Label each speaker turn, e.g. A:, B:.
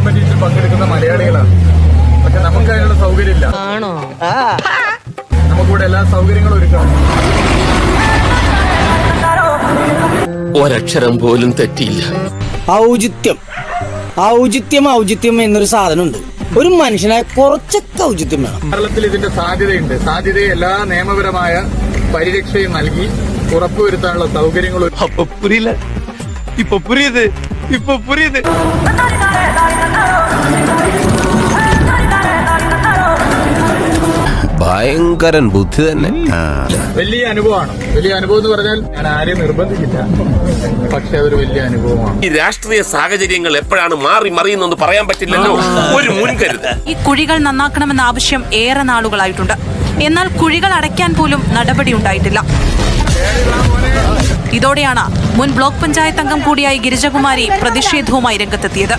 A: Competition പങ്കെടുക്കുന്ന മലയാളികളാണ്. പക്ഷെ നമുക്ക് അതിനുള്ള സൗകര്യമില്ല. നമുക്കിവിടെ എല്ലാ സൗകര്യങ്ങളും ഒരുക്കണം.
B: ഒരക്ഷരം പോലും തെറ്റിയില്ല.
C: ഔചിത്യം എന്നൊരു സാധനമുണ്ട്. ഒരു മനുഷ്യനായ കുറച്ചൊക്കെ ഔചിത്യം വേണം.
A: കേരളത്തിൽ ഇതിന്റെ സാധ്യതയുണ്ട്. സാധ്യതയെ എല്ലാ നിയമപരമായ പരിരക്ഷയും നൽകി ഉറപ്പുവരുത്താനുള്ള സൗകര്യങ്ങളും.
B: ഭയങ്കരൻ ബുദ്ധി തന്നെ.
A: വലിയ അനുഭവമാണ്. വലിയ അനുഭവം എന്ന് പറഞ്ഞാൽ ഞാൻ ആരെയും നിർബന്ധിക്കില്ല, പക്ഷെ അതൊരു വലിയ അനുഭവമാണ്.
B: ഈ രാഷ്ട്രീയ സാഹചര്യങ്ങൾ എപ്പോഴാണ് മാറി മറിയുന്നെന്ന് പറയാൻ പറ്റില്ലല്ലോ. ഒരു മുൻകരുതൽ.
D: ഈ കുഴികൾ നന്നാക്കണമെന്ന ആവശ്യം ഏറെ നാളുകളായിട്ടുണ്ട്. എന്നാൽ കുഴികൾ അടയ്ക്കാൻ പോലും നടപടി ഉണ്ടായിട്ടില്ല. ഇതോടെയാണ് മുൻ ബ്ലോക്ക് പഞ്ചായത്ത് അംഗം കൂടിയായി ഗിരിജകുമാരി പ്രതിഷേധവുമായി രംഗത്തെത്തിയത്.